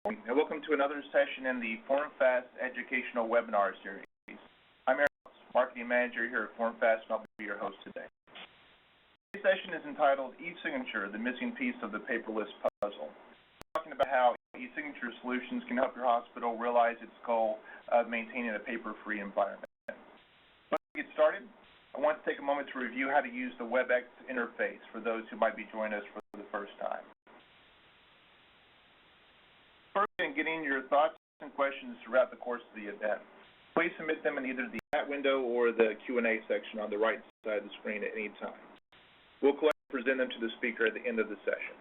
And welcome to another session in the Formfast Educational Webinar Series. I'm Eric, Marketing Manager here at Formfast, and I'll be your host today. Today's session is entitled eSignature, the missing piece of the paperless puzzle. We're talking about how eSignature solutions can help your hospital realize its goal of maintaining a paper-free environment. Before we get started, I want to take a moment to review how to use the Webex interface for those who might be joining us for the first time. First, in getting your thoughts and questions throughout the course of the event, please submit them in either the chat window or the Q&A section on the right side of the screen at any time. We'll collect and present them to the speaker at the end of the session.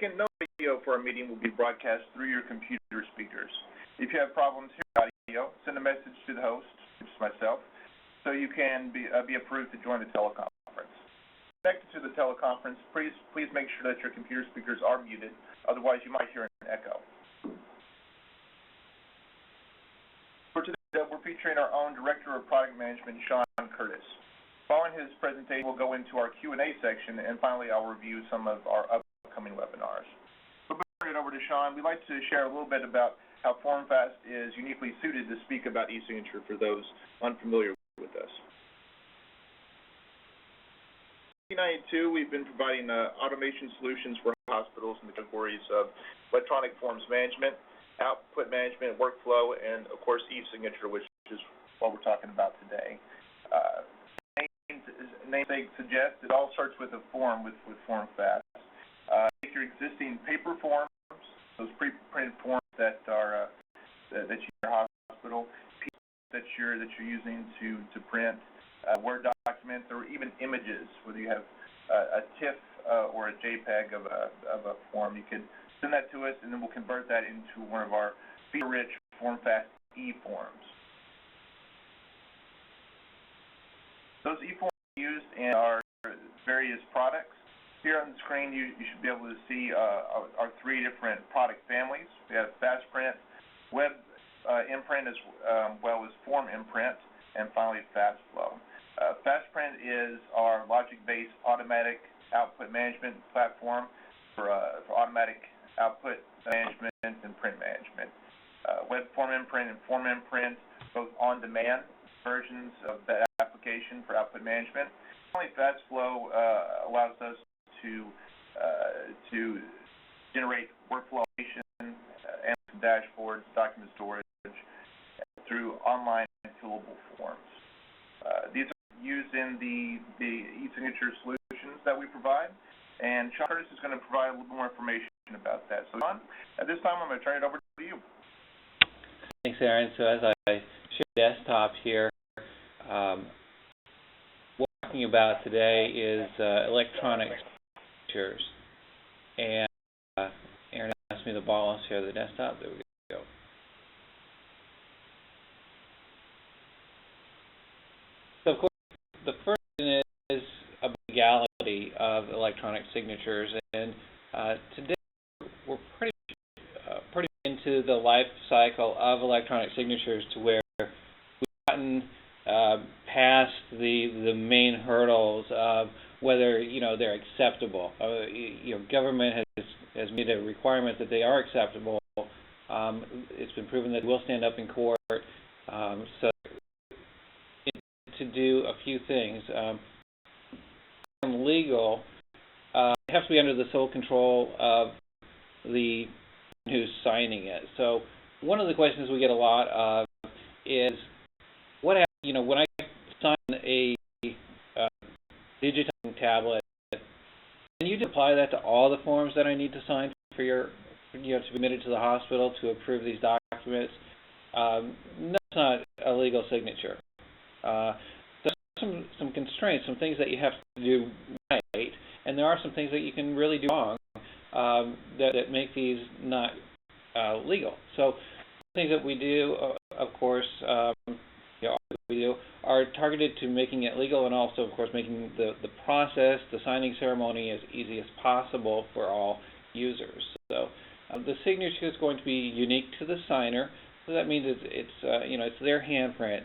Second, no video for our meeting will be broadcast through your computer speakers. If you have problems hearing audio, send a message to the host, which is myself, so you can be approved to join the teleconference. Connected to the teleconference, please make sure that your computer speakers are muted, otherwise you might hear an echo. For today, we're featuring our own Director of Product Management, Sean Curtis. Following his presentation, we'll go into our Q&A section, and finally I'll review some of our upcoming webinars. Before I turn it over to Sean, we'd like to share a little bit about how Formfast is uniquely suited to speak about eSignature for those unfamiliar with us. In 1992, we've been providing automation solutions for hospitals in the categories of electronic forms management, output management, workflow, and of course eSignature, which is what we're talking about today. Namesake suggests it all starts with a form with Formfast. Take your existing paper forms, those pre-printed forms that are that you use in your hospital, that you're using to print. Word documents, or even images, whether you have a TIFF or a JPEG of a form, you can send that to us, and then we'll convert that into one of our feature-rich Formfast eForms. Those eForms are used in our various products. Here on the screen, you should be able to see our three different product families. We have Fast Print, Web Imprint, as well as Form Imprint, and finally Fast Flow. FastPrint is our logic-based automatic output management platform for automatic output management and print management. Web Form Imprint and Form Imprint, both on-demand versions of that application for output management. Finally, Fast Flow allows us to generate workflow and dashboards, document storage through online fillable forms. These are used in the eSignature solutions that we provide, and Sean Curtis is going to provide a little more information about that. So, Sean, at this time, I'm going to turn it over to you. Thanks, Aaron. So, as I share the desktop here, what we're talking about today is electronic signatures. And Aaron asked me to ball and share the desktop. There we go. So, of course, the first thing is a legality of electronic signatures, and today we're pretty into the life cycle of electronic signatures to where we've gotten past the main hurdles of whether they're acceptable. Government has made a requirement that they are acceptable. It's been proven that they will stand up in court. So to do a few things. Legal, it has to be under the sole control of the who's signing it. So one of the questions we get a lot of is, what happens, when I sign a digital tablet, can you apply that to all the forms that I need to sign for to be admitted to the hospital to approve these documents? No, it's not a legal signature. There's some constraints, some things that you have to do right, and there are some things that you can really do wrong that make these not legal. So things that we do, of course, we do are targeted to making it legal, and also, of course, making the process, the signing ceremony, as easy as possible for all users. So the signature is going to be unique to the signer, so that means it's their handprint.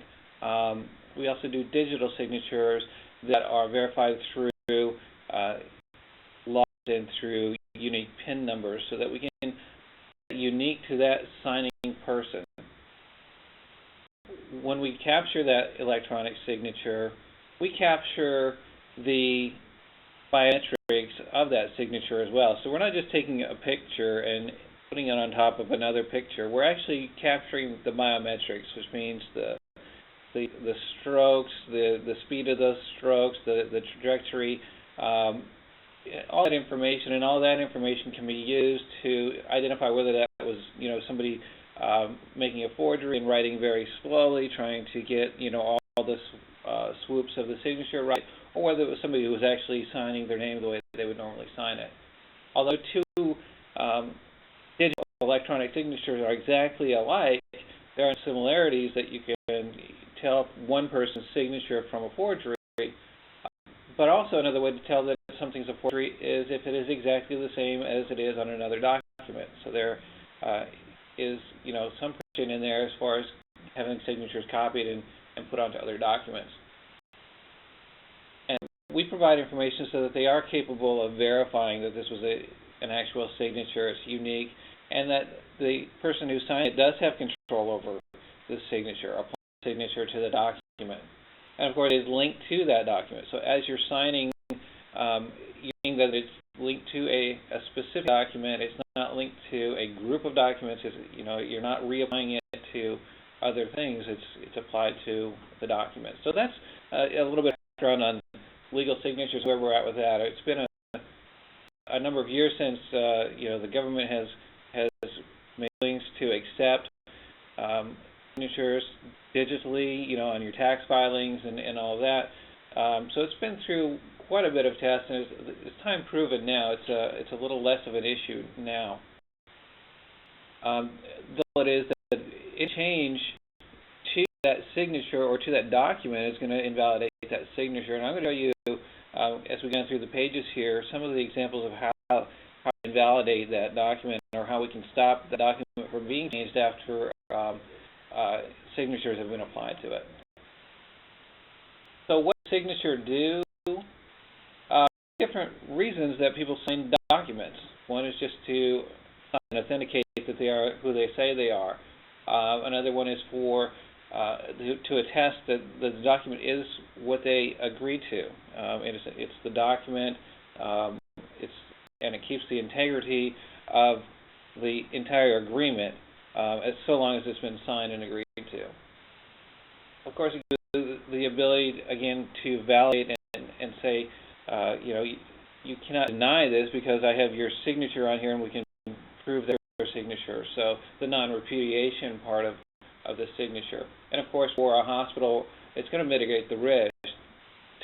We also do digital signatures that are verified through in through unique PIN numbers so that we can unique to that signing person. When we capture that electronic signature, we capture the biometrics of that signature as well. So we're not just taking a picture and putting it on top of another picture. We're actually capturing the biometrics, which means the strokes, the speed of those strokes, the trajectory, all that information, and all that information can be used to identify whether that was, somebody making a forgery and writing very slowly, trying to get, all the swoops of the signature right, or whether it was somebody who was actually signing their name the way they would normally sign it. Although two digital electronic signatures are exactly alike, there are similarities that you can tell one person's signature from a forgery. But also another way to tell that something's a forgery is if it is exactly the same as it is on another document. So there is, some precision in there as far as having signatures copied and put onto other documents. And we provide information so that they are capable of verifying that this was an actual signature, it's unique, and that the person who signed it does have control over the signature, applying the signature to the document. And of course, it is linked to that document. So as you're signing, you mean that it's linked to a specific document. It's not linked to a group of documents. It's, you're not reapplying it to other things. It's applied to the document. So that's a little bit of background on legal signatures, where we're at with that. It's been a number of years since the government has made things to accept signatures digitally, on your tax filings and all of that. So it's been through quite a bit of tests, and it's time proven now. It's a little less of an issue now. Though it is that a change to that signature or to that document is going to invalidate that signature. And I'm going to show you, as we go through the pages here, some of the examples of how to invalidate that document, or how we can stop the document from being changed after signatures have been applied to it. So what does signature do? Different reasons that people sign documents. One is just to authenticate that they are who they say they are. Another one is for to attest that the document is what they agreed to. It's the document. And it keeps the integrity of the entire agreement as so long as it's been signed and agreed to. Of course, it gives the ability again to validate and say, you cannot deny this because I have your signature on here and we can prove their signature. So the non-repudiation part of the signature. And of course, for a hospital, it's going to mitigate the risk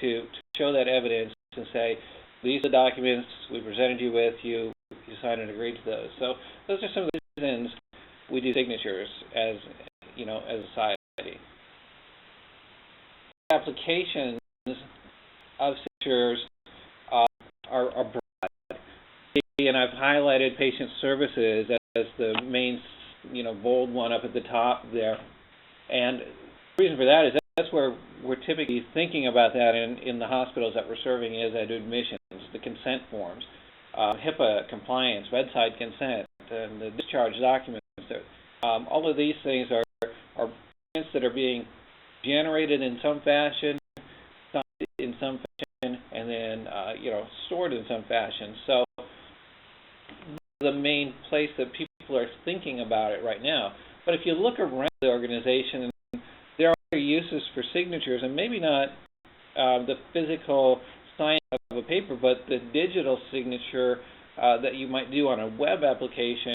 to show that evidence and say, these are the documents we presented you with, you signed and agreed to those. So those are some of the reasons we do signatures as a society. Applications of signatures are broad, and I've highlighted patient services as the main, bold one up at the top there. And the reason for that is that's where we're typically thinking about that in the hospitals that we're serving is at admissions, the consent forms, HIPAA compliance, bedside consent, and the discharge documents. All of these things are documents that are being generated in some fashion, signed in some fashion, and then stored in some fashion. So the main place that people are thinking about it right now. But if you look around the organization, there are other uses for signatures, and maybe not the physical sign of a paper, but the digital signature that you might do on a web application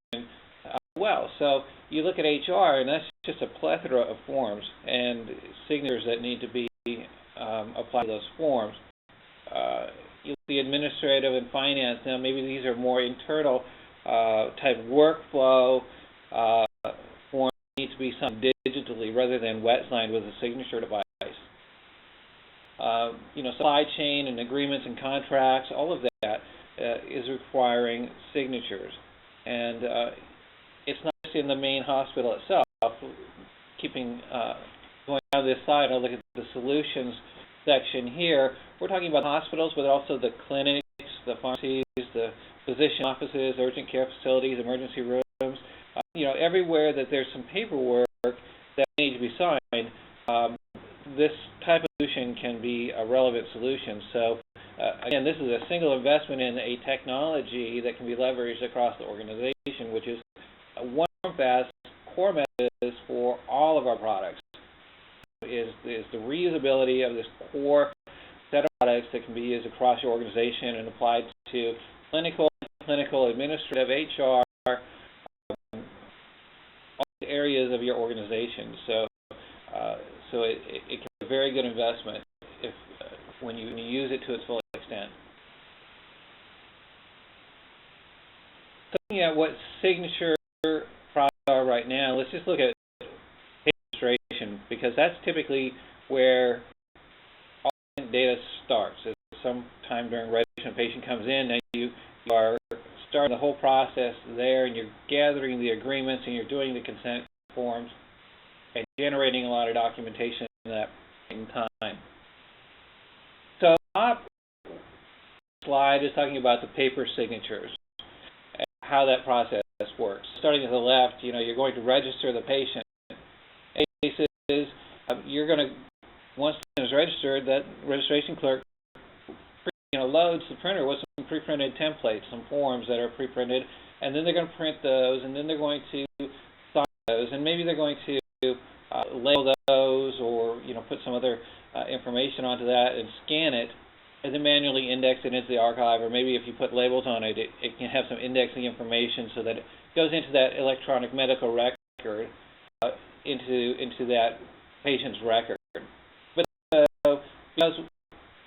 well. So you look at HR, and that's just a plethora of forms and signatures that need to be applied to those forms. You look at the administrative and finance. Now, maybe these are more internal type workflow forms that need to be signed digitally rather than wet signed with a signature device. Supply chain and agreements and contracts, all of that is requiring signatures. And it's not just in the main hospital itself. Going down this slide, I'll look at the solutions section here. We're talking about hospitals, but also the clinics, the pharmacies, the physician offices, urgent care facilities, emergency rooms, everywhere that there's some paperwork that needs to be signed, this type of solution can be a relevant solution. So again, this is a single investment in a technology that can be leveraged across the organization, which is one Formfast core message for all of our products. Is the reusability of this core set of products that can be used across your organization and applied to clinical, administrative, HR, all areas of your organization. So it can be a very good investment when you use it to its full extent. Looking at what signature products are right now, let's just look at registration, because that's typically where all data starts. It's sometime during registration, a patient comes in, and you are starting the whole process there, and you're gathering the agreements, and you're doing the consent forms, and generating a lot of documentation at that point in time. So the top slide is talking about the paper signatures and how that process works. Starting at the left, you're going to register the patient. You're going to, once it is registered, that registration clerk loads the printer with some pre-printed templates, some forms that are pre-printed, and then they're going to print those, and then they're going to sign those, and maybe they're going to label those, or put some other information onto that and scan it, and then manually index it into the archive, or maybe if you put labels on it, it can have some indexing information so that it goes into that electronic medical record, into that patient's record. But because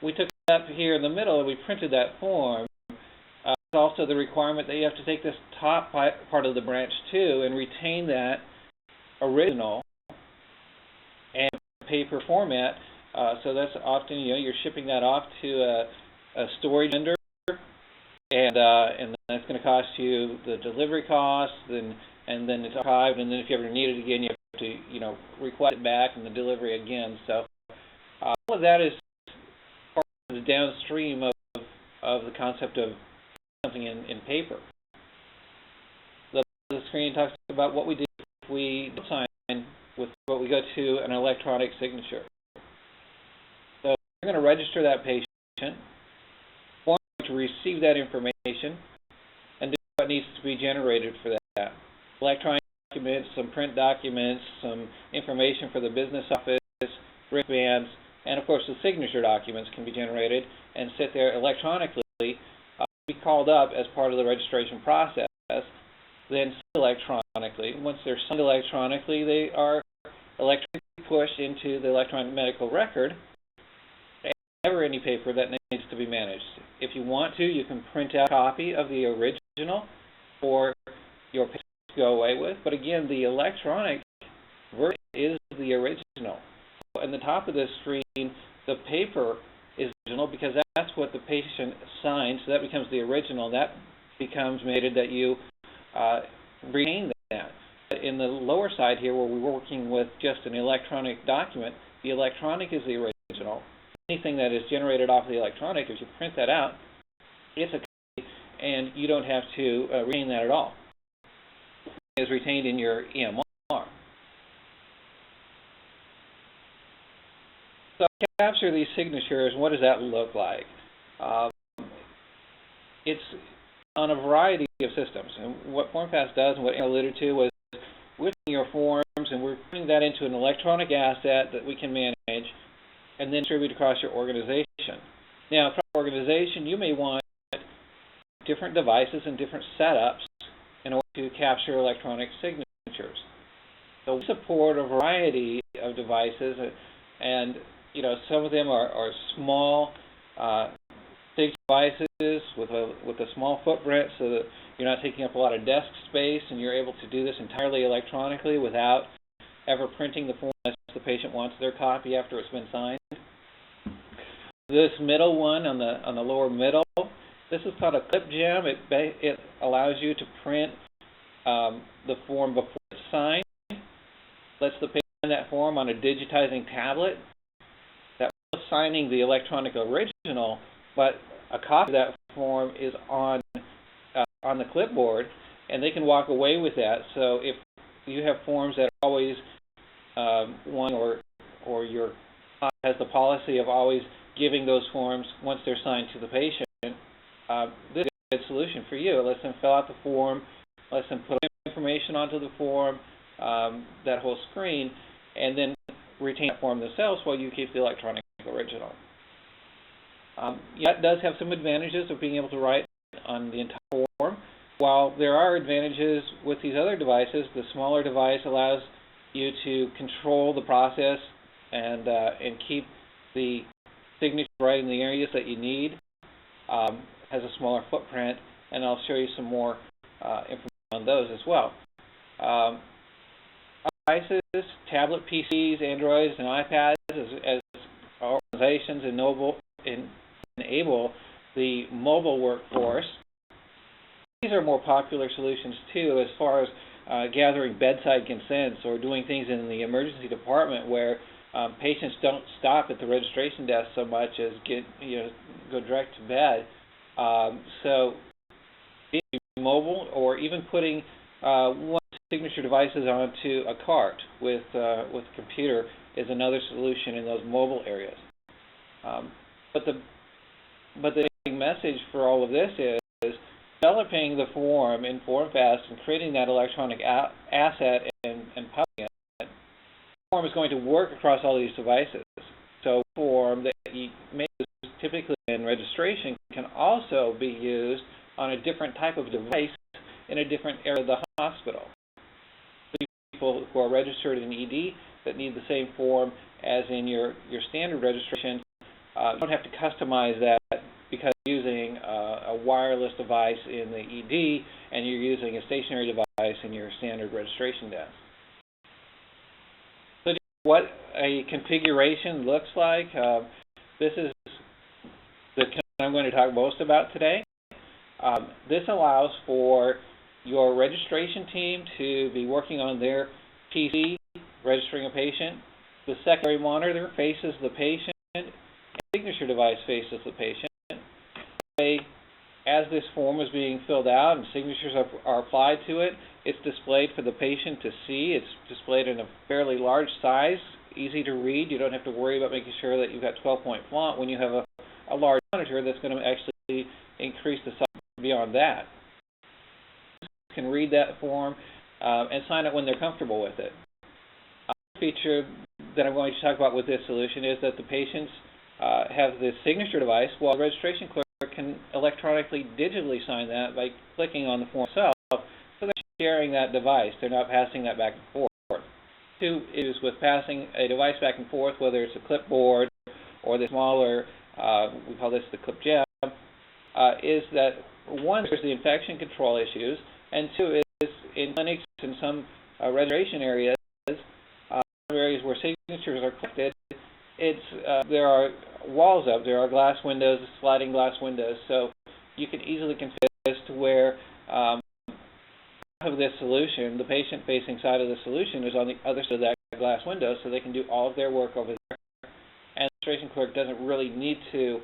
we took it up here in the middle and we printed that form, it's also the requirement that you have to take this top part of the branch too and retain that original and paper format. So that's often, you're shipping that off to a storage vendor, and that's going to cost you the delivery costs, and then it's archived, and then if you ever need it again, you have to, request it back and the delivery again. So all of that is part of the downstream of the concept of something in paper. The screen talks about what we do if we don't sign with what we go to an electronic signature. So we're going to register that patient, we're going to receive that information, and do what needs to be generated for that. Electronic documents, some print documents, some information for the business office, wristbands, and of course the signature documents can be generated and sit there electronically, be called up as part of the registration process, then signed electronically. Once they're signed electronically, they are electronically pushed into the electronic medical record, and never any paper that needs to be managed. If you want to, you can print out a copy of the original for your patient to go away with, but again, the electronic version is the original. On the top of the screen, the paper is original because that's what the patient signed, so that becomes the original. That becomes mandated that you retain that. In the lower side here, where we're working with just an electronic document, the electronic is the original. Anything that is generated off the electronic, if you print that out, it's a copy, and you don't have to retain that at all. It is retained in your EMR. So capture these signatures. What does that look like? It's on a variety of systems. And what Formfast does, and what I alluded to, was we're taking your forms and we're putting that into an electronic asset that we can manage and then distribute across your organization. Now, across your organization, you may want different devices and different setups in order to capture electronic signatures. So we support a variety of devices, and some of them are small signature devices with a small footprint, so that you're not taking up a lot of desk space, and you're able to do this entirely electronically without ever printing the form unless the patient wants their copy after it's been signed. This middle one on the lower middle, this is called a clip gem. It allows you to print the form before it's signed. Lets the patient sign that form on a digitizing tablet. That was signing the electronic original, but a copy of that form is on the clipboard, and they can walk away with that. So if you have forms that are always one or your has the policy of always giving those forms once they're signed to the patient, this is a good solution for you. It lets them fill out the form, lets them put information onto the form, that whole screen, and then retain that form themselves while you keep the electronic original. That does have some advantages of being able to write on the entire form. While there are advantages with these other devices, the smaller device allows you to control the process and keep the signature right in the areas that you need. Has a smaller footprint, and I'll show you some more information on those as well. Devices, tablet PCs, Androids, and iPads, as organizations enable the mobile workforce. These are more popular solutions too, as far as gathering bedside consents or doing things in the emergency department where patients don't stop at the registration desk so much as go direct to bed. So being mobile, or even putting one signature devices onto a cart with a computer, is another solution in those mobile areas. But the big message for all of this is developing the form in Formfast and creating that electronic asset and publishing it. The form is going to work across all these devices. So the form that you may use typically in registration can also be used on a different type of device in a different area of the hospital. People who are registered in ED that need the same form as in your standard registration, you don't have to customize that because you're using a wireless device in the ED and you're using a stationary device in your standard registration desk. So what a configuration looks like, this is the I'm going to talk most about today. This allows for your registration team to be working on their PC, registering a patient. The secondary monitor faces the patient, and the signature device faces the patient. As this form is being filled out and signatures are applied to it, it's displayed for the patient to see. It's displayed in a fairly large size, easy to read. You don't have to worry about making sure that you've got 12-point font when you have a large monitor that's going to actually increase the size beyond that. Can read that form and sign it when they're comfortable with it. A feature that I'm going to talk about with this solution is that the patients have the signature device, while the registration clerk can electronically, digitally sign that by clicking on the form itself, so they're sharing that device. They're not passing that back and forth. Two is with passing a device back and forth, whether it's a clipboard or the smaller, we call this the clip gem, is that one, there's the infection control issues, and two is in clinics and some registration areas, areas where signatures are collected, there are walls up, there are glass windows, sliding glass windows, so you can easily configure this to where of this solution, the patient-facing side of the solution is on the other side of that glass window, so they can do all of their work over there, and the registration clerk doesn't really need to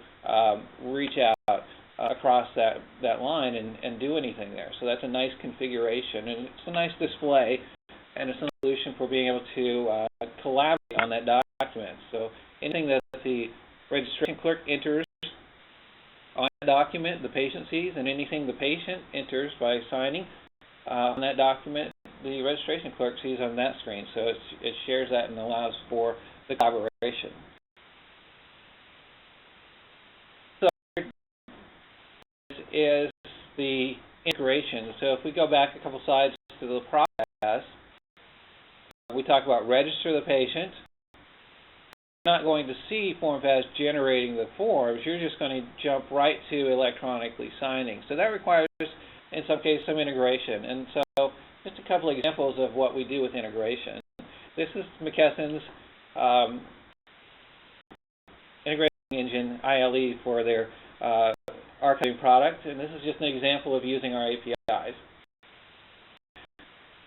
reach out across that line and do anything there. So that's a nice configuration, and it's a nice display, and it's a solution for being able to collaborate on that document. So anything that the registration clerk enters on that document, the patient sees, and anything the patient enters by signing on that document, the registration clerk sees on that screen. So it shares that and allows for the collaboration. So is the integration. So if we go back a couple slides to the process, we talk about register the patient. You're not going to see Formfast generating the forms. You're just going to jump right to electronically signing. So that requires, in some cases, some integration. And so just a couple of examples of what we do with integration. This is McKesson's integration engine, ILE, for their archiving product, and this is just an example of using our APIs.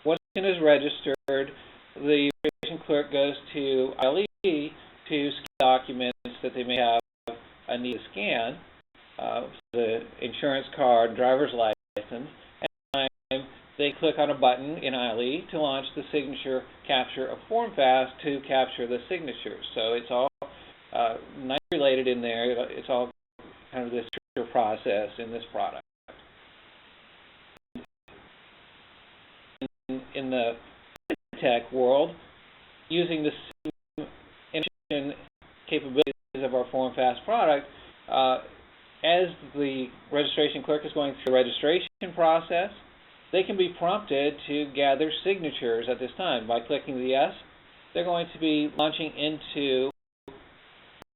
Once it is registered, the registration clerk goes to ILE to scan documents that they may have a need to scan. the insurance card, driver's license, and they click on a button in ILE to launch the signature capture of Formfast to capture the signatures. So it's all nicely related in there. It's all kind of this process in this product. In the tech world, using the same information capabilities of our Formfast product, as the registration clerk is going through the registration process, they can be prompted to gather signatures at this time. By clicking the yes, they're going to be launching into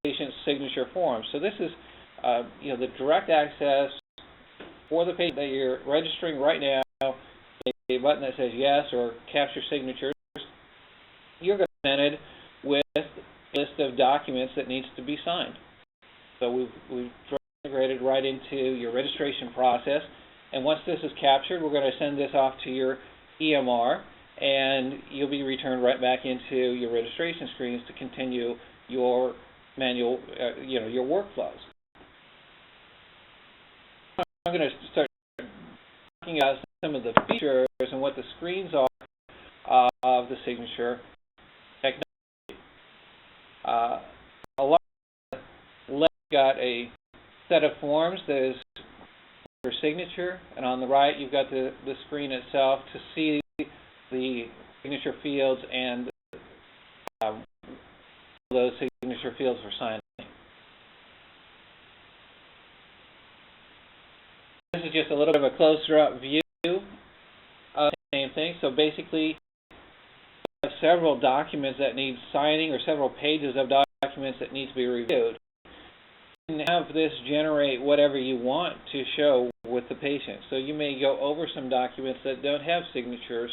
patient signature forms. So this is the direct access for the patient that you're registering right now. A button that says yes or capture signatures. You're presented with a list of documents that needs to be signed. So we've integrated right into your registration process. And once this is captured, we're going to send this off to your EMR, and you'll be returned right back into your registration screens to continue your manual, your workflows. I'm going to start talking about some of the features and what the screens are of the signature technology. A lot of the left got a set of forms that is for signature, and on the right you've got the screen itself to see the signature fields and those signature fields for signing. This is just a little bit of a closer up view of the same thing. So basically, you have several documents that need signing or several pages of documents that need to be reviewed. You can have this generate whatever you want to show with the patient. So you may go over some documents that don't have signatures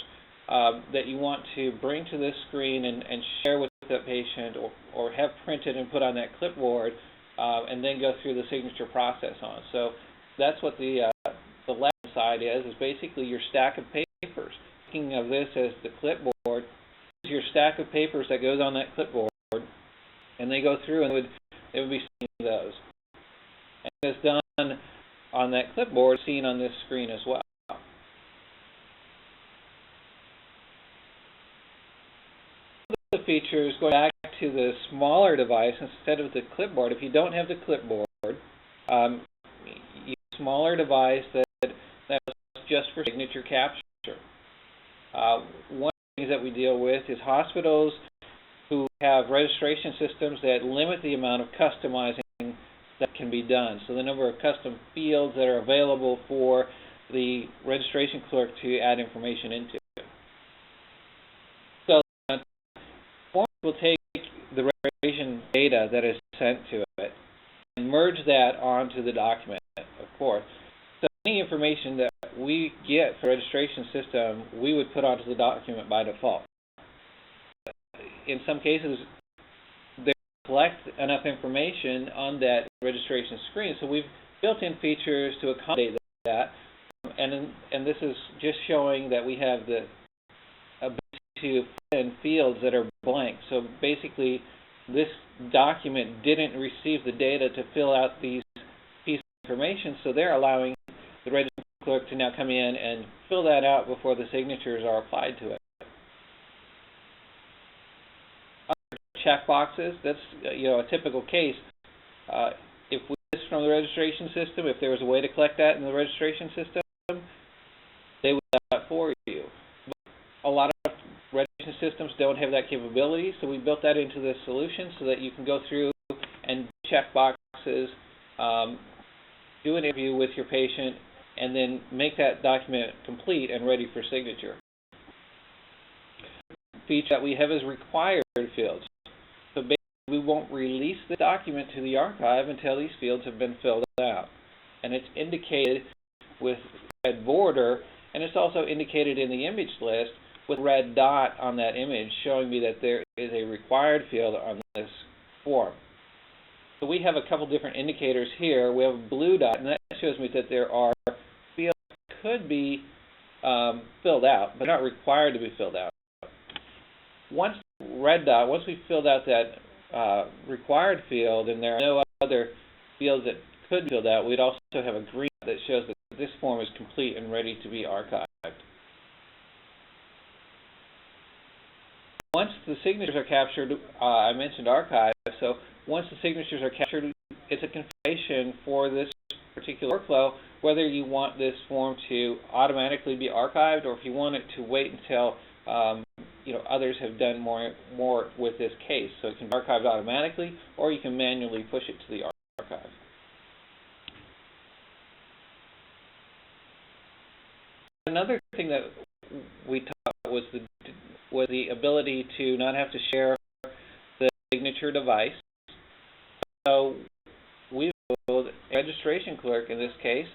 that you want to bring to this screen and share with the patient, or have printed and put on that clipboard, and then go through the signature process on. So that's what the left side is basically your stack of papers. Thinking of this as the clipboard, is your stack of papers that goes on that clipboard, and they go through and they would be seeing those. And it's done on that clipboard, seen on this screen as well. The features, going back to the smaller device instead of the clipboard, if you don't have the clipboard, use a smaller device that's just for signature capture. One of the things that we deal with is hospitals who have registration systems that limit the amount of customizing that can be done. So the number of custom fields that are available for the registration clerk to add information into. So Forms will take the registration data that is sent to it and merge that onto the document, of course. So any information that we get for the registration system, we would put onto the document by default. In some cases, they collect enough information on that registration screen, so we've built in features to accommodate that. And this is just showing that we have the ability to fill in fields that are blank. So basically, this document didn't receive the data to fill out these pieces of information, so they're allowing the registration clerk to now come in and fill that out before the signatures are applied to it. Check boxes, that's a typical case. If we did this from the registration system, if there was a way to collect that in the registration system, they would do that for you. But a lot of registration systems don't have that capability, so we built that into this solution so that you can go through and check boxes, do an interview with your patient, and then make that document complete and ready for signature. The feature that we have is required fields. So basically, we won't release the document to the archive until these fields have been filled out. And it's indicated with red border, and it's also indicated in the image list with a red dot on that image showing me that there is a required field on this form. So we have a couple different indicators here. We have a blue dot, and that shows me that there are fields that could be filled out, but not required to be filled out. Once we filled out that required field, and there are no other fields that could be filled out, we'd also have a green that shows that this form is complete and ready to be archived. Once the signatures are captured, I mentioned archive, so once the signatures are captured, it's a configuration for this particular workflow, whether you want this form to automatically be archived or if you want it to wait until others have done more with this case. So it can be archived automatically, or you can manually push it to the archive. Another thing that we taught was the ability to not have to share the signature device. So we built a registration clerk in this case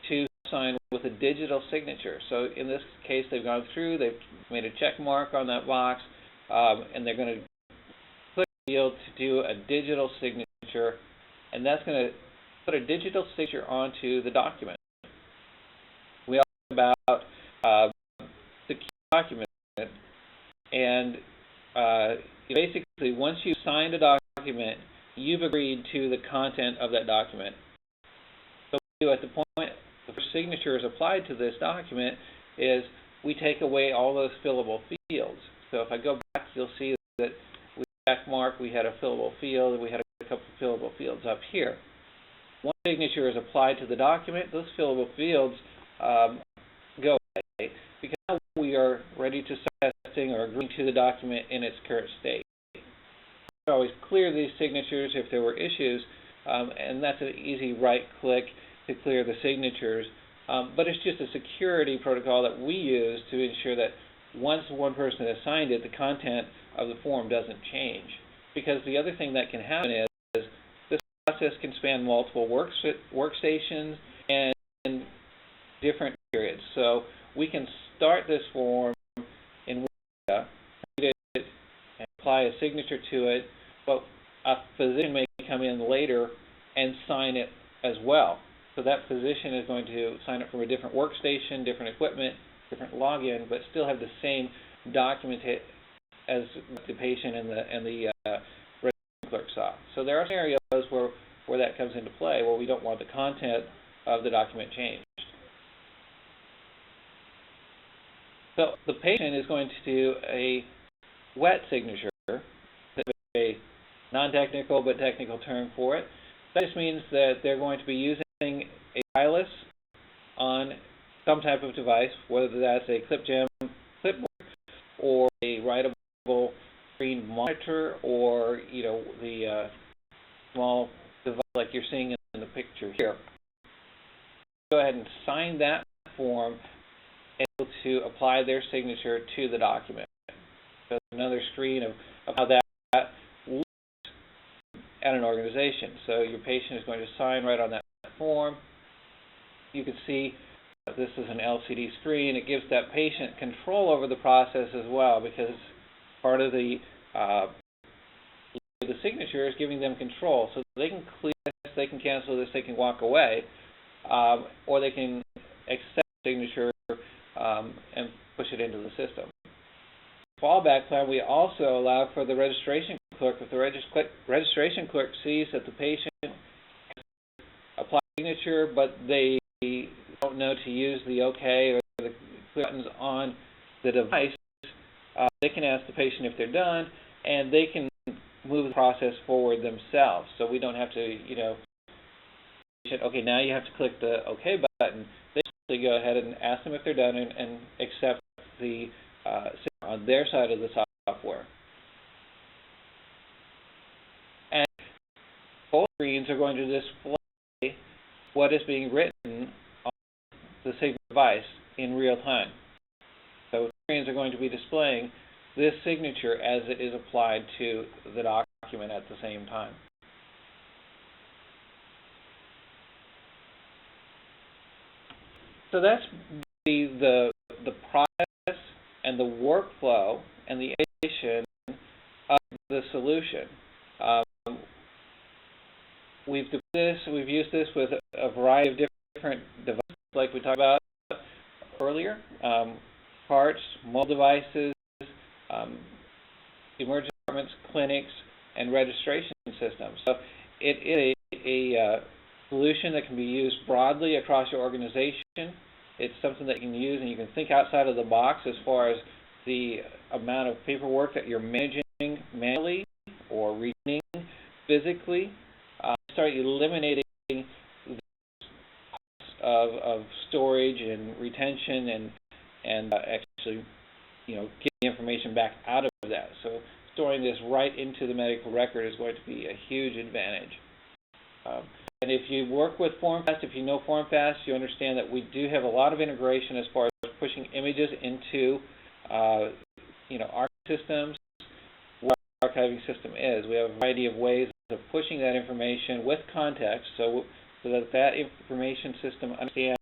to sign with a digital signature. So in this case, they've gone through, they've made a check mark on that box, and they're going to click the field to do a digital signature, and that's going to put a digital signature onto the document. We talked about the key document, and basically once you've signed a document, you've agreed to the content of that document. So what we do at the point the signature is applied to this document is we take away all those fillable fields. So if I go back, you'll see that with check mark we had a fillable field, we had a couple of fillable fields up here. Once signature is applied to the document, those fillable fields go away because now we are ready to start testing or agreeing to the document in its current state. We always clear these signatures if there were issues, and that's an easy right-click to clear the signatures. But it's just a security protocol that we use to ensure that once one person has signed it, the content of the form doesn't change. Because the other thing that can happen is this process can span multiple workstations and different periods. So we can start this form in Webex, read it, and apply a signature to it, but a physician may come in later and sign it as well. So that physician is going to sign it from a different workstation, different equipment, different login, but still have the same document as the patient and the registration clerk saw. So there are scenarios where that comes into play, where we don't want the content of the document changed. So the patient is going to do a wet signature, a non-technical but technical term for it. That just means that they're going to be using a stylus on some type of device, whether that's a clipgem clipboard or a writable screen monitor or the small device like you're seeing in the picture here. Go ahead and sign that form and able to apply their signature to the document. So another screen of how that looks at an organization. So your patient is going to sign right on that form. You can see this is an LCD screen. It gives that patient control over the process as well, because part of the signature is giving them control. So they can clear this, they can cancel this, they can walk away, or they can accept the signature and push it into the system. Fallback plan, we also allow for the registration clerk. If the registration clerk sees that the patient applies signature, but they don't know to use the OK or the clear buttons on the device, they can ask the patient if they're done, and they can move the process forward themselves. So we don't have to, okay, now you have to click the OK button. They go ahead and ask them if they're done and accept the signature on their side of the software. And both screens are going to display what is being written on the signature device in real time. So screens are going to be displaying this signature as it is applied to the document at the same time. So that's the process and the workflow and the integration of the solution. We've used this with a variety of different devices, like we talked about earlier, carts, mobile devices, emergency departments, clinics, and registration systems. So it is a solution that can be used broadly across your organization. It's something that you can use, and you can think outside of the box as far as the amount of paperwork that you're managing manually or reading physically. Start eliminating the costs of storage and retention and actually, getting information back out of that. So storing this right into the medical record is going to be a huge advantage. And if you work with Formfast, if you know Formfast, you understand that we do have a lot of integration as far as pushing images into, our systems. What our archiving system is, we have a variety of ways of pushing that information with context, so that information system understands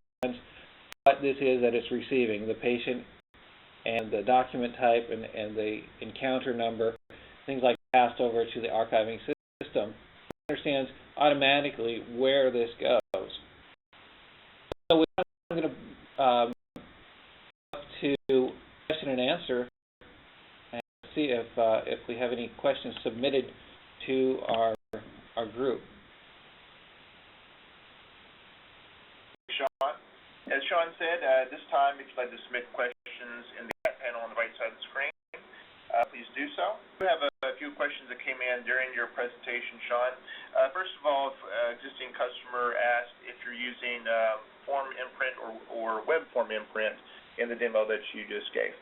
what this is that it's receiving, the patient and the document type and the encounter number, things like that passed over to the archiving system. It understands automatically where this goes. So we're going to up to question and answer and see if we have any questions submitted to our group. Sean, as Sean said, this time if you'd like to submit questions in the chat panel on the right side of the screen, please do so. We have a few questions that came in during your presentation, Sean. First of all, existing customer asked if you're using form imprint or web form imprint in the demo that you just gave.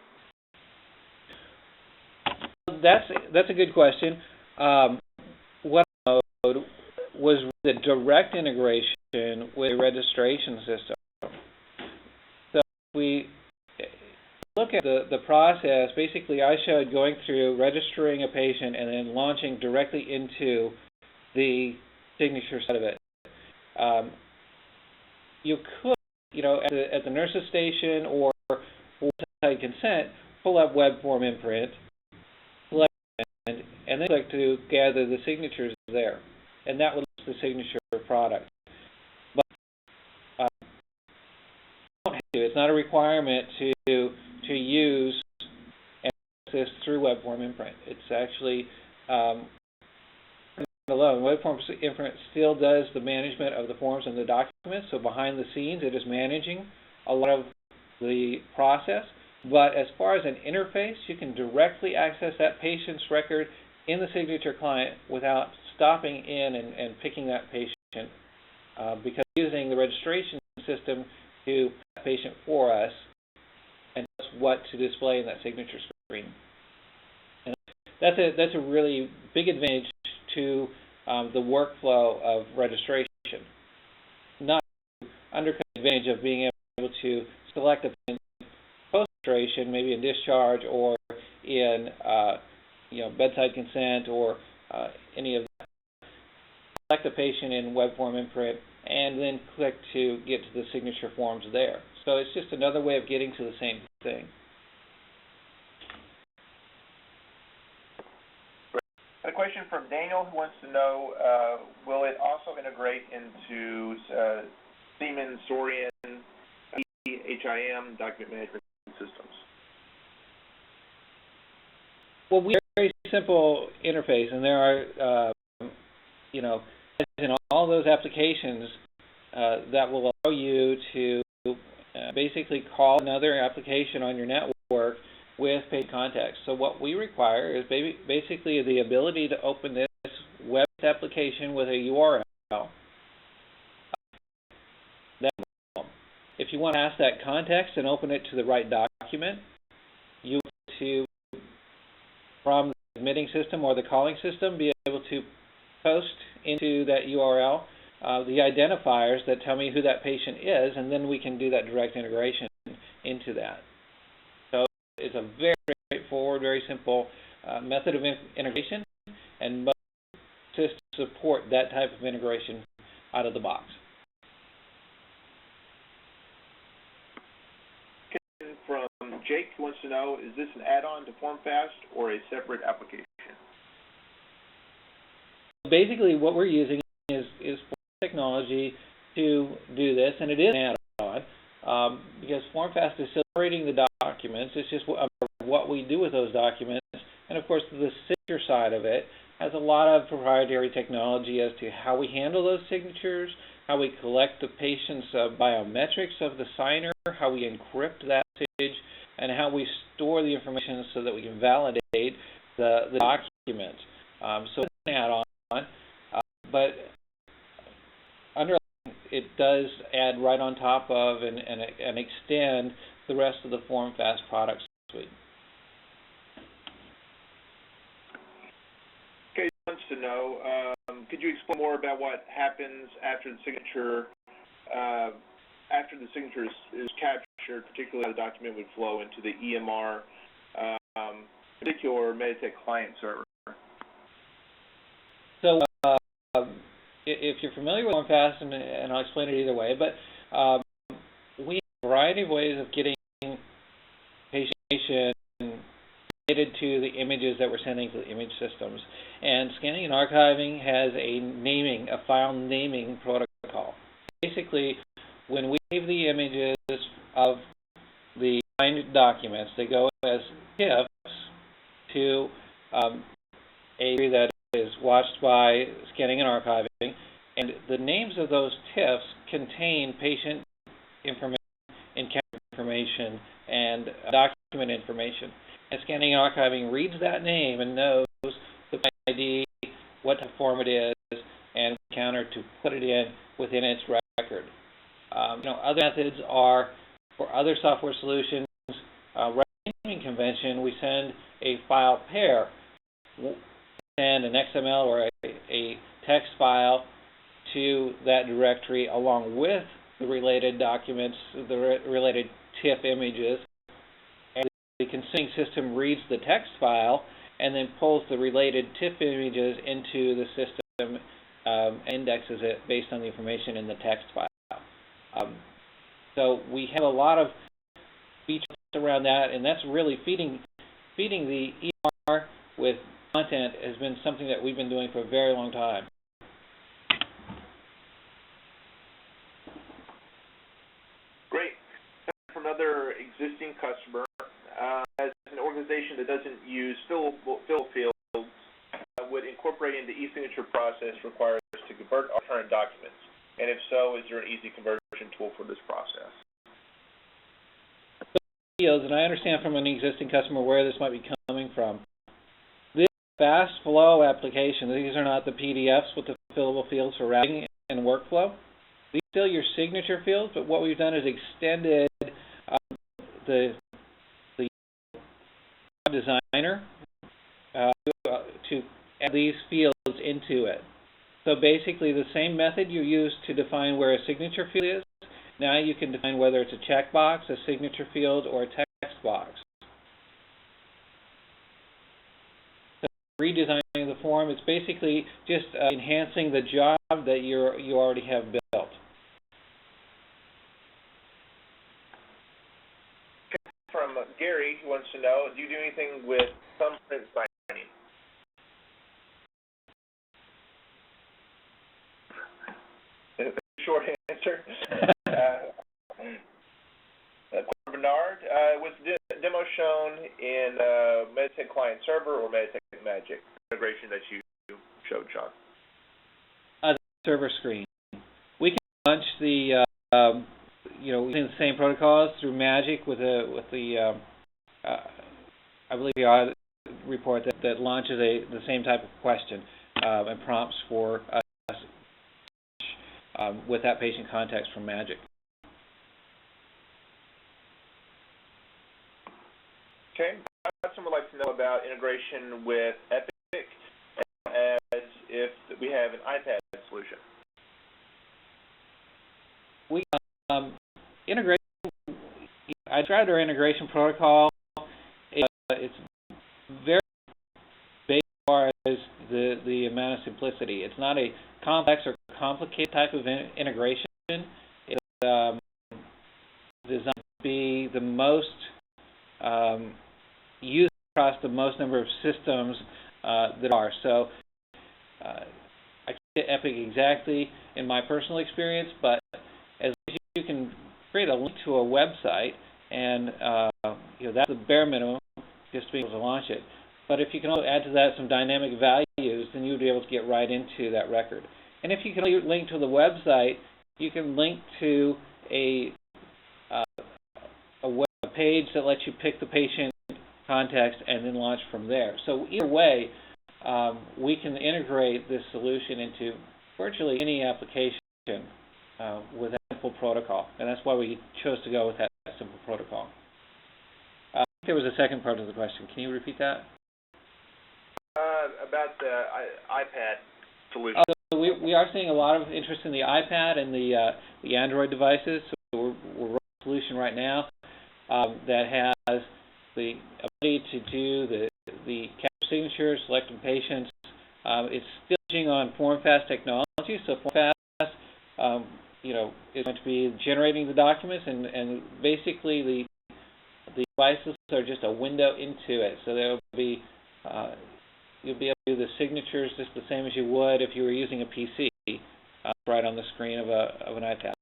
That's a good question. What I showed was the direct integration with the registration system. So we look at the process. Basically, I showed going through registering a patient and then launching directly into the signature side of it. You could, at the nurse's station or website consent, pull up web form imprint, and then click to gather the signatures there, and that will list the signature product. But it's not a requirement to use and access through web form imprint. It's actually alone. Web form imprint still does the management of the forms and the documents, so behind the scenes it is managing a lot of the process. But as far as an interface, you can directly access that patient's record in the signature client without stopping in and picking that patient, because using the registration system to pick that patient for us and tell us what to display in that signature screen. And that's a really big advantage to the workflow of registration. Not undercut the advantage of being able to select a patient post-registration, maybe in discharge or in bedside consent or any of that. Select a patient in web form imprint and then click to get to the signature forms there. So it's just another way of getting to the same thing. A question from Daniel who wants to know, will it also integrate into Siemens, Sorian, HIM document management systems? Well, we have a very simple interface, and there are, in all those applications that will allow you to basically call another application on your network with paid context. So what we require is basically the ability to open this web application with a URL. If you want to ask that context and open it to the right document, you want to, from the submitting system or the calling system, be able to post into that URL the identifiers that tell me who that patient is, and then we can do that direct integration into that. So it's a very straightforward, very simple method of integration, and most systems support that type of integration out of the box. From Jake, who wants to know, is this an add-on to Formfast or a separate application? Basically, what we're using is technology to do this, and it is an add-on because Formfast is still generating the documents. It's just what we do with those documents, and of course, the signature side of it has a lot of proprietary technology as to how we handle those signatures, how we collect the patient's biometrics of the signer, how we encrypt that message, and how we store the information so that we can validate the document. So it's an add-on, but underlying, it does add right on top of and extend the rest of the Formfast product suite. Okay, wants to know, could you explain more about what happens after the signature is captured, particularly how the document would flow into the EMR, particular Meditech client server? So if you're familiar with Formfast, and I'll explain it either way, but we have a variety of ways of getting patient related to the images that we're sending to the image systems. And scanning and archiving has a file naming protocol. Basically, when we save the images of the signed documents, they go as TIFFs to a tree that is watched by scanning and archiving, and the names of those TIFFs contain patient information, encounter information, and document information. And scanning and archiving reads that name and knows the ID, what form it is, and counter to put it in within its record. Other methods are for other software solutions. Naming convention, we send a file pair, send an XML or a text file to that directory along with the related documents, the related TIFF images. And the consuming system reads the text file and then pulls the related TIFF images into the system and indexes it based on the information in the text file. So we have a lot of features around that, and that's really feeding the EMR with content has been something that we've been doing for a very long time. Great. From another existing customer, as an organization that doesn't use fill fields, would incorporating the eSignature process require us to convert our current documents? And if so, is there an easy conversion tool for this process? And I understand from an existing customer where this might be coming from. This fast flow application, these are not the PDFs with the fillable fields for routing and workflow. These are still your signature fields, but what we've done is extended the designer to add these fields into it. So basically the same method you use to define where a signature field is, now you can define whether it's a checkbox, a signature field, or a text box. So redesigning the form is basically just enhancing the job that you already have built. From Gary, who wants to know, do you do anything with thumbprint signing? Short answer. Bernard, was the demo shown in Meditech Client Server or Meditech Magic integration that you showed, Sean? The server screen. We can launch the using the same protocols through Magic with the I believe the audit report that launches the same type of question and prompts for us with that patient context from Magic. Okay. Someone would like to know about integration with Epic as if we have an iPad solution. We integration. I described our integration protocol. It's very big as far as the amount of simplicity. It's not a complex or complicated type of integration. It's designed to be the most used across the most number of systems that are. So I can't say Epic exactly in my personal experience, but as you can create a link to a website, and that's the bare minimum just to be able to launch it. But if you can also add to that some dynamic values, then you would be able to get right into that record. And if you can link to the website you can link to a web page that lets you pick the patient context and then launch from there. So either way, we can integrate this solution into virtually any application with that simple protocol, and that's why we chose to go with that simple protocol. I think there was a second part of the question. Can you repeat that? About the iPad solution. So we are seeing a lot of interest in the iPad and the Android devices. So we're running a solution right now that has the ability to do the capture signatures, selecting patients. It's still using on Formfast technology, so Formfast, is going to be generating the documents, and basically the devices are just a window into it. So there will be you'll be able to do the signatures just the same as you would if you were using a PC, right on the screen of an iPad.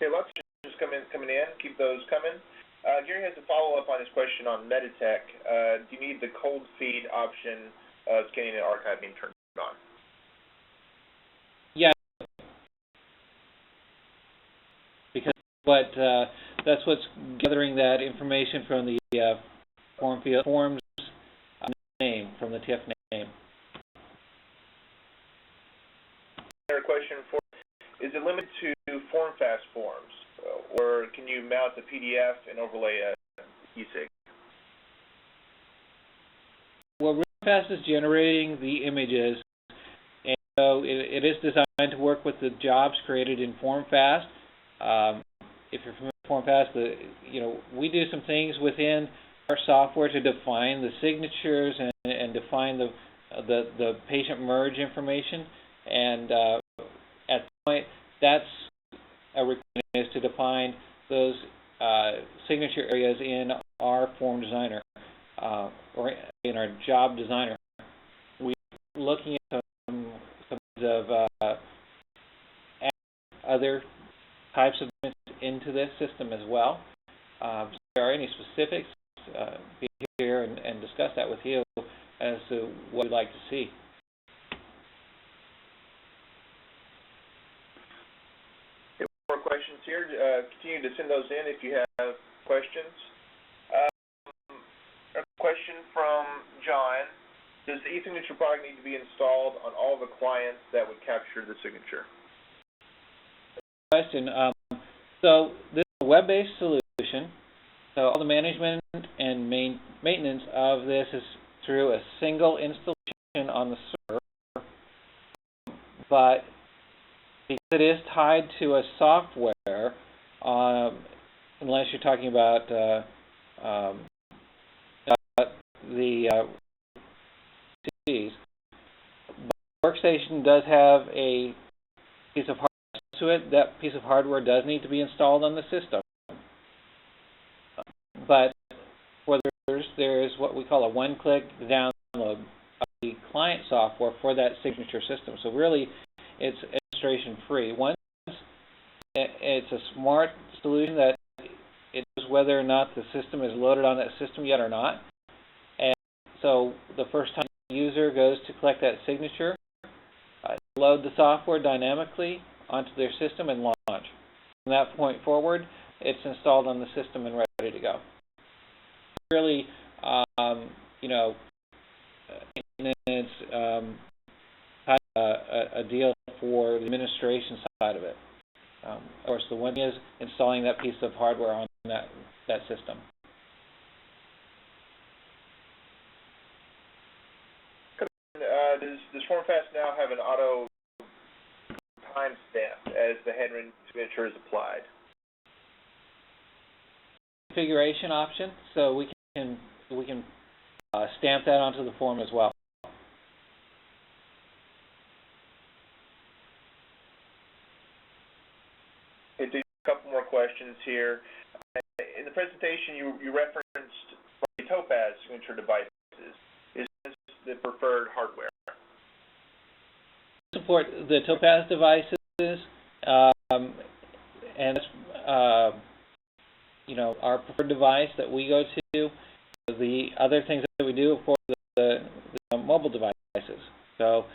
Okay, lots of questions coming in. Keep those coming. Gary has a follow-up on his question on Meditech. Do you need the cold feed option of scanning and archiving turned on? Yeah, because that's what's gathering that information from the forms name, from the TF name. Another question is it limited to Formfast forms, or can you mount a PDF and overlay a eSig? Well, Formfast is generating the images, and so it is designed to work with the jobs created in Formfast. If you're familiar with Formfast, we do some things within our software to define the signatures and define the patient merge information. And at the point, that's a requirement, is to define those signature areas in our form designer or in our job designer. We're looking at some of other types of into this system as well. If there are any specifics, be here and discuss that with you as to what you'd like to see. Okay, more questions here. Continue to send those in if you have questions. A question from John. Does the eSignature product need to be installed on all the clients that would capture the signature? Question. So this is a web-based solution. So all the management and maintenance of this is through a single installation on the server. But because it is tied to a software, unless you're talking about the CDs, but the workstation does have a piece of hardware to it. That piece of hardware does need to be installed on the system. But for others, there is what we call a one-click download of the client software for that signature system. So really, it's administration-free. Once it's a smart solution that it knows whether or not the system is loaded on that system yet or not. And so the first time the user goes to collect that signature, load the software dynamically onto their system and launch. From that point forward, it's installed on the system and ready to go. Really, it's a deal for the administration side of it. Of course, the one is installing that piece of hardware on that system. Does Formfast now have an auto timestamp as the headroom signature is applied? Configuration option, so we can stamp that onto the form as well. Okay, a couple more questions here. In the presentation, you referenced the Topaz signature devices. Is this the preferred hardware? Support the Topaz devices, and our preferred device that we go to. The other things that we do, of course, the mobile devices. So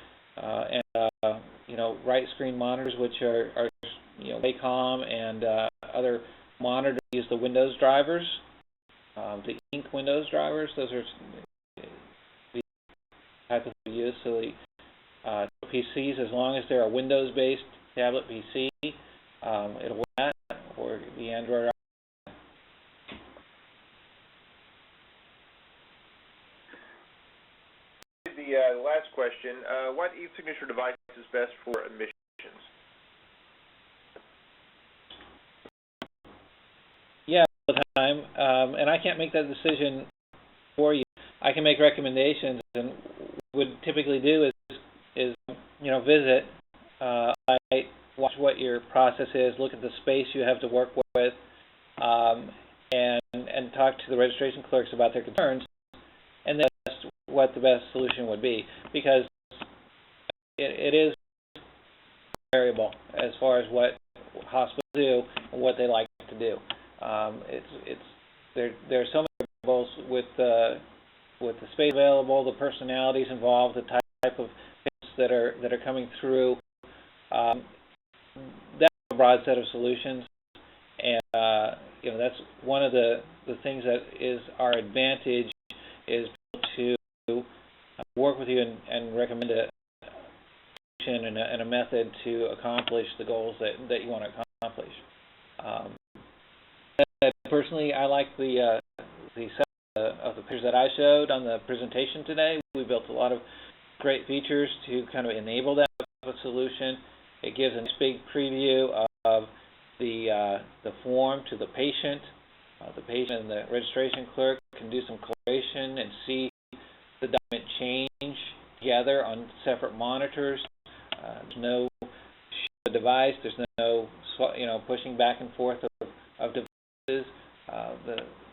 right screen monitors, which are Wacom and other monitors use the Windows drivers, the Ink Windows drivers. Those are the types of use. So the PCs, as long as they're a Windows-based tablet PC, it'll work that, or the Android. The last question, what eSignature device is best for admissions? Yeah, all the time, and I can't make that decision for you. I can make recommendations, and what would typically do is visit, watch what your process is, look at the space you have to work with, and talk to the registration clerks about their concerns, and then what the best solution would be, because it is variable as far as what hospitals do and what they like to do. There are so many variables with the space available, the personalities involved, the type of patients that are coming through. That's a broad set of solutions, and that's one of the things that is our advantage, is to work with you and recommend a solution and a method to accomplish the goals that you want to accomplish. Personally, I like the set of the pictures that I showed on the presentation today. We built a lot of great features to kind of enable that type of solution. It gives a nice big preview of the form to the patient. The patient and the registration clerk can do some collaboration and see the document change together on separate monitors. There's no device. There's no pushing back and forth of devices.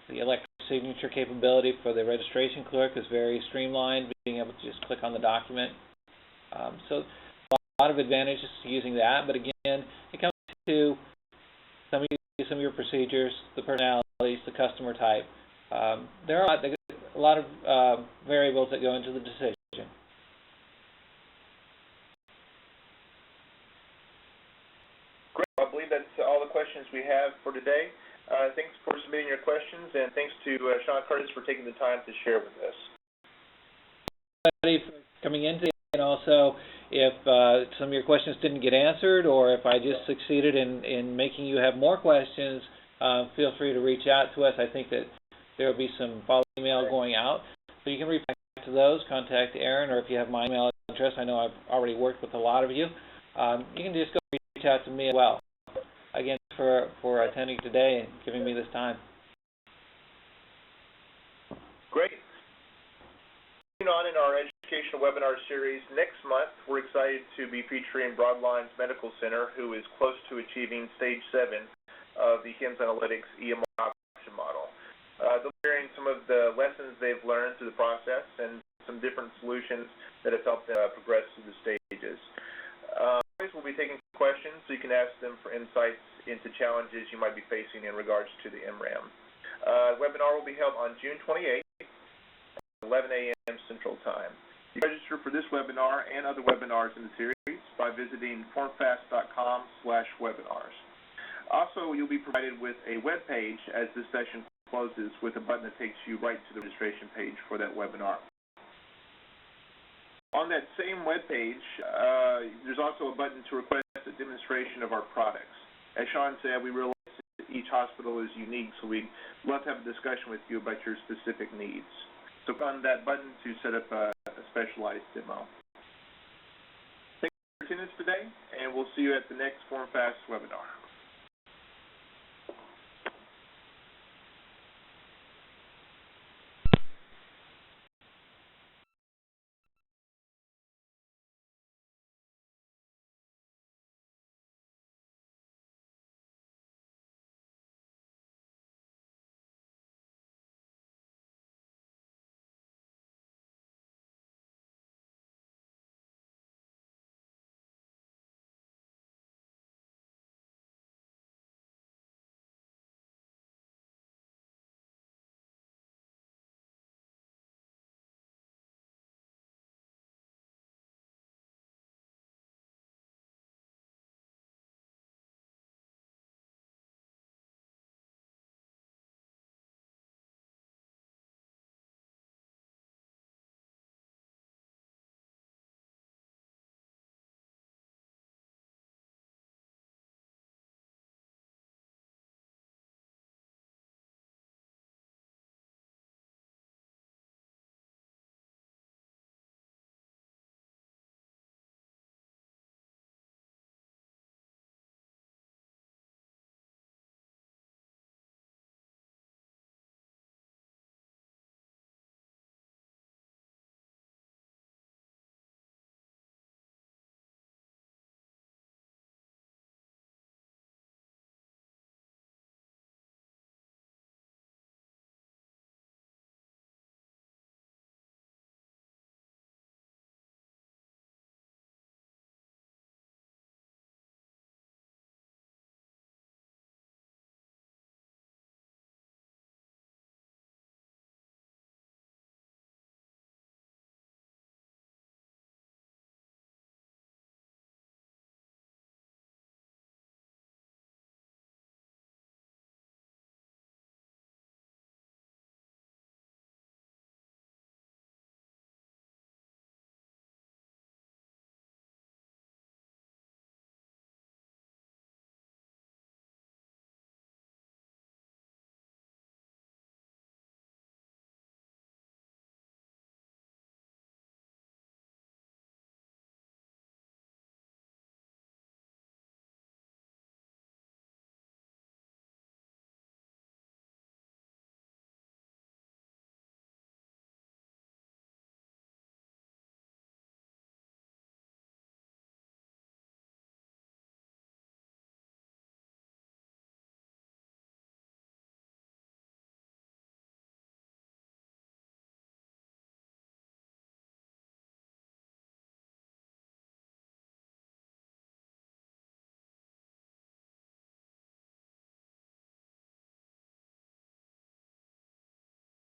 The electronic signature capability for the registration clerk is very streamlined, being able to just click on the document. So a lot of advantages to using that, but again, it comes to some of your procedures, the personalities, the customer type. There are a lot of variables that go into the decision. Great. I believe that's all the questions we have for today. Thanks for submitting your questions, and thanks to Sean Curtis for taking the time to share with us. Everybody for coming in today, and also if some of your questions didn't get answered, or if I just succeeded in making you have more questions, feel free to reach out to us. I think that there will be some follow-up email going out, so you can reach out to those, contact Aaron, or if you have my email address, I know I've already worked with a lot of you. You can just go reach out to me as well. Again, for attending today and giving me this time. Great. Moving on in our educational webinar series, next month we're excited to be featuring Broadlines Medical Center, who is close to achieving stage 7 of the HIMSS Analytics EMR adoption model. They'll be sharing some of the lessons they've learned through the process and some different solutions that have helped them progress through the stages. We'll be taking questions, so you can ask them for insights into challenges you might be facing in regards to the MRAM. The webinar will be held on June 28th at 11 a.m. Central Time. You can register for this webinar and other webinars in the series by visiting formfast.com/webinars. Also, you'll be provided with a web page as this session closes, with a button that takes you right to the registration page for that webinar. On that same web page, there's also a button to request a demonstration of our products. As Sean said, we realize that each hospital is unique, so we'd love to have a discussion with you about your specific needs. So click on that button to set up a specialized demo. Thank you for your attendance today, and we'll see you at the next Formfast webinar.